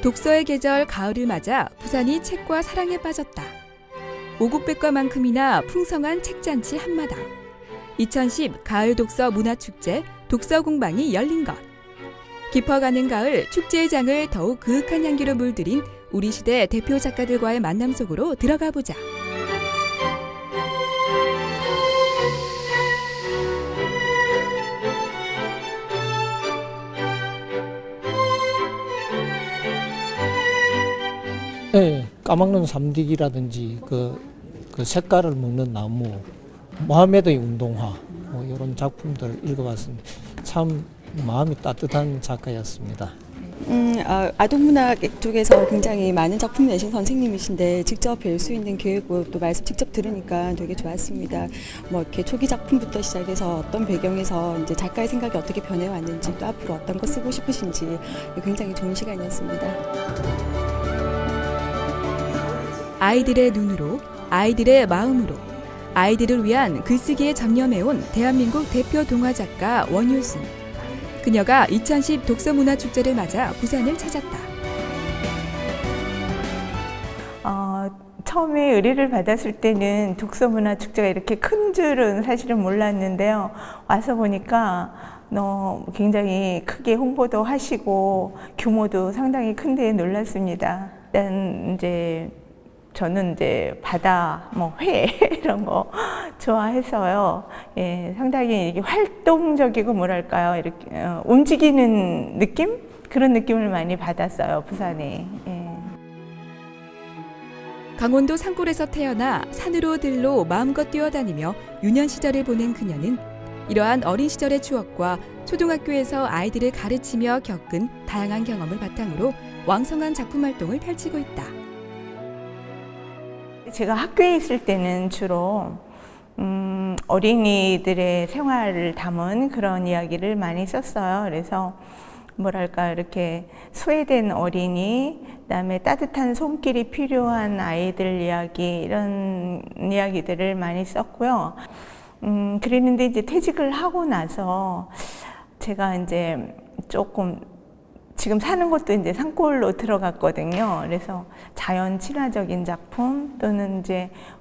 독서의 계절 가을을 맞아 부산이 책과 사랑에 빠졌다. 오국백과만큼이나 풍성한 책잔치 한마당. 2010 가을 독서 문화축제 독서공방이 열린 것. 깊어가는 가을 축제의 장을 더욱 그윽한 향기로 물들인 우리 시대 대표 작가들과의 만남 속으로 들어가 보자. 네, 까막눈 삼디기라든지 그 색깔을 먹는 나무, 모하메드의 운동화 이런 작품들을 읽어봤습니다. 참 마음이 따뜻한 작가였습니다. 아동문학 쪽에서 굉장히 많은 작품 내신 선생님이신데 직접 뵐 수 있는 기회고 또 말씀 직접 들으니까 되게 좋았습니다. 뭐 이렇게 초기 작품부터 시작해서 어떤 배경에서 이제 작가의 생각이 어떻게 변해왔는지 또 앞으로 어떤 거 쓰고 싶으신지 굉장히 좋은 시간이었습니다. 아이들의 눈으로, 아이들의 마음으로, 아이들을 위한 글쓰기에 전념해온 대한민국 대표 동화작가 원효순. 그녀가 2010 독서문화축제를 맞아 부산을 찾았다. 처음에 의뢰를 받았을 때는 독서문화축제가 이렇게 큰 줄은 사실은 몰랐는데요. 와서 보니까 굉장히 크게 홍보도 하시고 규모도 상당히 큰데 놀랐습니다. 일단 저는 바다, 회 이런 거 좋아해서요. 예, 상당히 이게 활동적이고 뭐랄까요, 이렇게 움직이는 느낌? 그런 느낌을 많이 받았어요, 부산에. 예. 강원도 산골에서 태어나 산으로 들로 마음껏 뛰어다니며 유년 시절을 보낸 그녀는 이러한 어린 시절의 추억과 초등학교에서 아이들을 가르치며 겪은 다양한 경험을 바탕으로 왕성한 작품 활동을 펼치고 있다. 제가 학교에 있을 때는 주로 어린이들의 생활을 담은 그런 이야기를 많이 썼어요. 그래서 뭐랄까 이렇게 소외된 어린이, 그다음에 따뜻한 손길이 필요한 아이들 이야기 이런 이야기들을 많이 썼고요. 그랬는데 이제 퇴직을 하고 나서 제가 조금 지금 사는 곳도 산골로 들어갔거든요. 그래서 자연 친화적인 작품 또는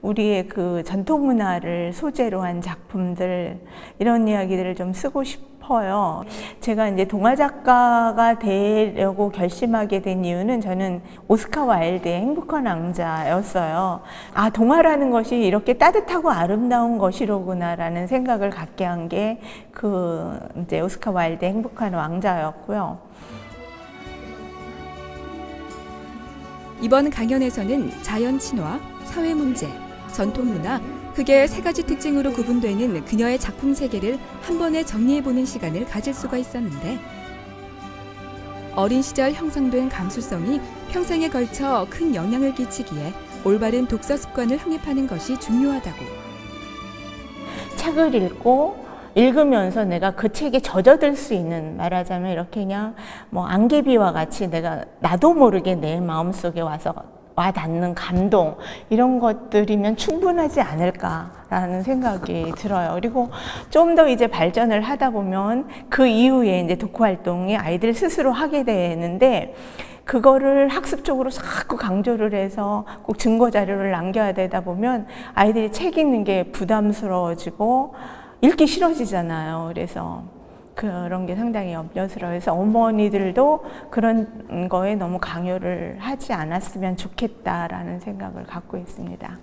우리의 그 전통 문화를 소재로 한 작품들 이런 이야기들을 좀 쓰고 싶어요. 제가 동화 작가가 되려고 결심하게 된 이유는 저는 오스카 와일드의 행복한 왕자였어요. 아, 동화라는 것이 이렇게 따뜻하고 아름다운 것이로구나라는 생각을 갖게 한 게 오스카 와일드의 행복한 왕자였고요. 이번 강연에서는 자연 친화, 사회 문제, 전통 문화, 크게 세 가지 특징으로 구분되는 그녀의 작품 세계를 한 번에 정리해보는 시간을 가질 수가 있었는데 어린 시절 형성된 감수성이 평생에 걸쳐 큰 영향을 끼치기에 올바른 독서 습관을 확립하는 것이 중요하다고. 책을 읽으면서 내가 그 책에 젖어들 수 있는, 말하자면 이렇게 그냥 안개비와 같이 나도 모르게 내 마음속에 와 닿는 감동, 이런 것들이면 충분하지 않을까라는 생각이 들어요. 그리고 좀 더 발전을 하다 보면 그 이후에 독후 활동이 아이들 스스로 하게 되는데 그거를 학습적으로 자꾸 강조를 해서 꼭 증거 자료를 남겨야 되다 보면 아이들이 책 읽는 게 부담스러워지고 읽기 싫어지잖아요. 그래서 그런 게 상당히 염려스러워서 어머니들도 그런 거에 너무 강요를 하지 않았으면 좋겠다라는 생각을 갖고 있습니다.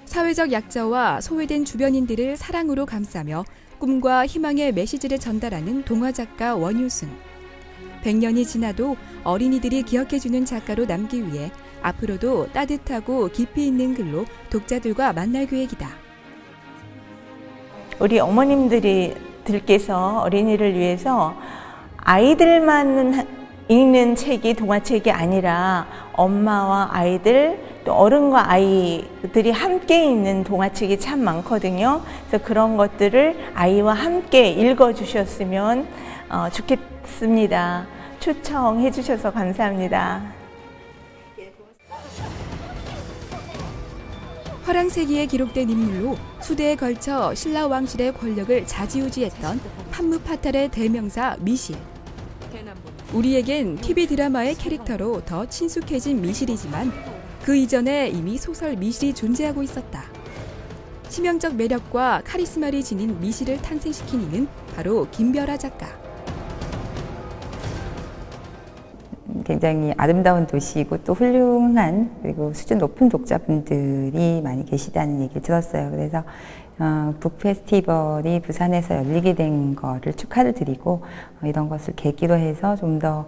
사회적 약자와 소외된 주변인들을 사랑으로 감싸며 꿈과 희망의 메시지를 전달하는 동화작가 원효순. 100년이 지나도 어린이들이 기억해주는 작가로 남기 위해 앞으로도 따뜻하고 깊이 있는 글로 독자들과 만날 계획이다. 우리 어머님들께서 어린이를 위해서 아이들만 읽는 책이 동화책이 아니라 엄마와 아이들 또 어른과 아이들이 함께 읽는 동화책이 참 많거든요. 그래서 그런 것들을 아이와 함께 읽어주셨으면 좋겠습니다. 초청해 주셔서 감사합니다. 화랑세기에 기록된 인물로 수대에 걸쳐 신라 왕실의 권력을 좌지우지했던 판무파탈의 대명사 미실. 우리에겐 TV 드라마의 캐릭터로 더 친숙해진 미실이지만 그 이전에 이미 소설 미실이 존재하고 있었다. 치명적 매력과 카리스마를 지닌 미실을 탄생시킨 이는 바로 김별아 작가. 굉장히 아름다운 도시이고 또 훌륭한 그리고 수준 높은 독자분들이 많이 계시다는 얘기를 들었어요. 그래서 북 페스티벌이 부산에서 열리게 된 거를 축하를 드리고 이런 것을 계기로 해서 좀 더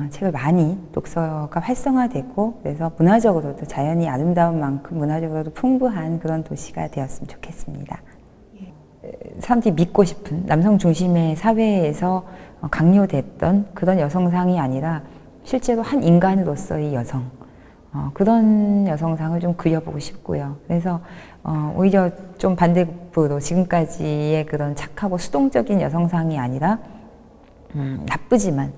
책을 많이 독서가 활성화되고 그래서 문화적으로도 자연이 아름다운 만큼 문화적으로도 풍부한 그런 도시가 되었으면 좋겠습니다. 사람들이 믿고 싶은 남성 중심의 사회에서 강요됐던 그런 여성상이 아니라 실제로 한 인간으로서의 여성, 그런 여성상을 좀 그려보고 싶고요. 그래서 오히려 좀 반대급부로 지금까지의 그런 착하고 수동적인 여성상이 아니라 나쁘지만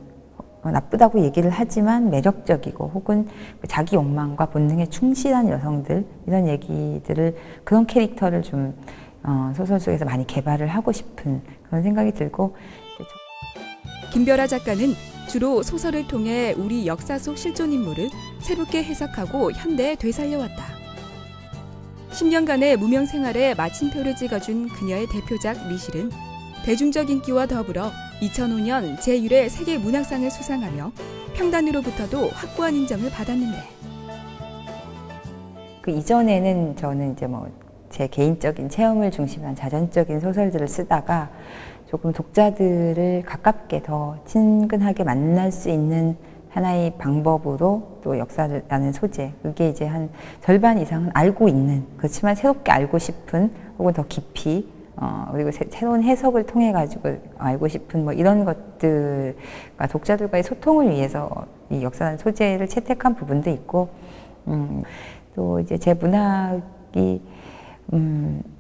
나쁘다고 얘기를 하지만 매력적이고 혹은 자기 욕망과 본능에 충실한 여성들 이런 얘기들을 그런 캐릭터를 좀 소설 속에서 많이 개발을 하고 싶은 그런 생각이 들고 김별아 작가는 주로 소설을 통해 우리 역사 속 실존 인물을 새롭게 해석하고 현대에 되살려왔다. 10년간의 무명 생활에 마침표를 찍어준 그녀의 대표작 미실은 대중적 인기와 더불어 2005년 제1회 세계문학상을 수상하며 평단으로부터도 확고한 인정을 받았는데 그 이전에는 저는 이제 제 개인적인 체험을 중심으로 한 자전적인 소설들을 쓰다가 조금 독자들을 가깝게 더 친근하게 만날 수 있는 하나의 방법으로 또 역사라는 소재, 그게 이제 한 절반 이상은 알고 있는, 그렇지만 새롭게 알고 싶은 혹은 더 깊이 그리고 새로운 해석을 통해 가지고 알고 싶은 이런 것들과 독자들과의 소통을 위해서 이 역사라는 소재를 채택한 부분도 있고 또 이제 제 문학이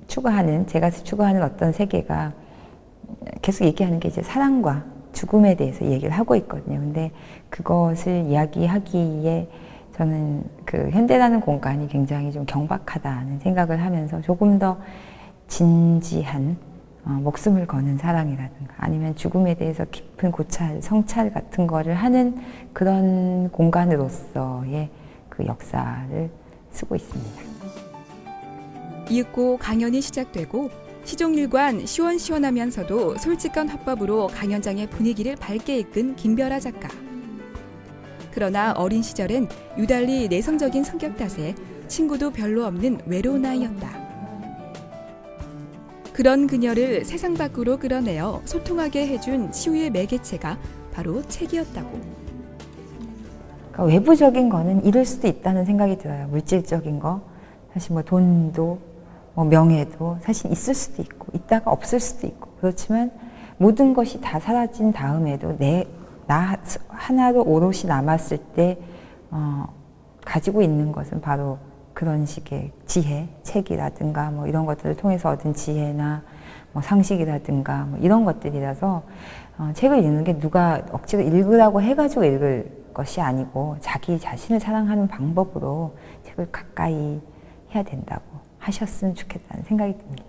추구하는, 제가 추구하는 어떤 세계가 계속 얘기하는 게 이제 사랑과 죽음에 대해서 얘기를 하고 있거든요. 근데 그것을 이야기하기에 저는 그 현대라는 공간이 굉장히 좀 경박하다는 생각을 하면서 조금 더 진지한 목숨을 거는 사랑이라든가 아니면 죽음에 대해서 깊은 고찰, 성찰 같은 거를 하는 그런 공간으로서의 그 역사를 쓰고 있습니다. 이윽고 강연이 시작되고 시종일관 시원시원하면서도 솔직한 화법으로 강연장의 분위기를 밝게 이끈 김별아 작가. 그러나 어린 시절엔 유달리 내성적인 성격 탓에 친구도 별로 없는 외로운 아이였다. 그런 그녀를 세상 밖으로 끌어내어 소통하게 해준 치유의 매개체가 바로 책이었다고. 그러니까 외부적인 거는 잃을 수도 있다는 생각이 들어요. 물질적인 거, 사실 돈도 명예도 사실 있을 수도 있고 있다가 없을 수도 있고 그렇지만 모든 것이 다 사라진 다음에도 나 하나로 오롯이 남았을 때 가지고 있는 것은 바로 그런 식의 지혜, 책이라든가 이런 것들을 통해서 얻은 지혜나 상식이라든가 이런 것들이라서 책을 읽는 게 누가 억지로 읽으라고 해가지고 읽을 것이 아니고 자기 자신을 사랑하는 방법으로 책을 가까이 해야 된다고 하셨으면 좋겠다는 생각이 듭니다.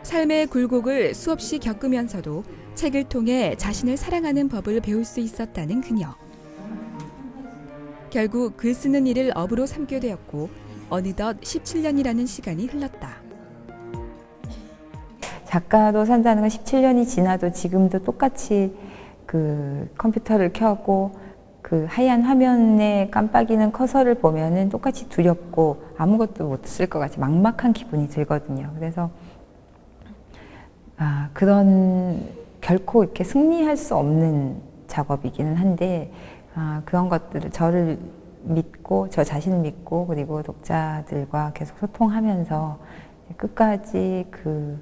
삶의 굴곡을 수없이 겪으면서도 책을 통해 자신을 사랑하는 법을 배울 수 있었다는 그녀. 결국 글 쓰는 일을 업으로 삼게 되었고 어느덧 17년이라는 시간이 흘렀다. 작가로 산다는 건 17년이 지나도 지금도 똑같이 그 컴퓨터를 켜고 그 하얀 화면에 깜빡이는 커서를 보면은 똑같이 두렵고 아무것도 못 쓸 것 같이 막막한 기분이 들거든요. 그래서 그런 결코 이렇게 승리할 수 없는 작업이기는 한데 그런 것들을 저를 믿고 저 자신을 믿고 그리고 독자들과 계속 소통하면서 끝까지 그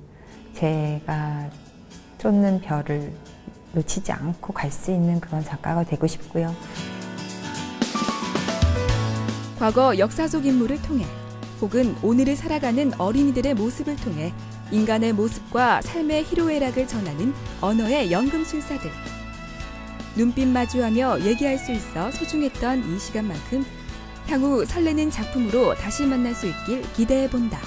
제가 쫓는 별을 놓치지 않고 갈 수 있는 그런 작가가 되고 싶고요. 과거 역사 속 인물을 통해 혹은 오늘을 살아가는 어린이들의 모습을 통해 인간의 모습과 삶의 희로애락을 전하는 언어의 연금술사들. 눈빛 마주하며 얘기할 수 있어 소중했던 이 시간만큼 향후 설레는 작품으로 다시 만날 수 있길 기대해본다.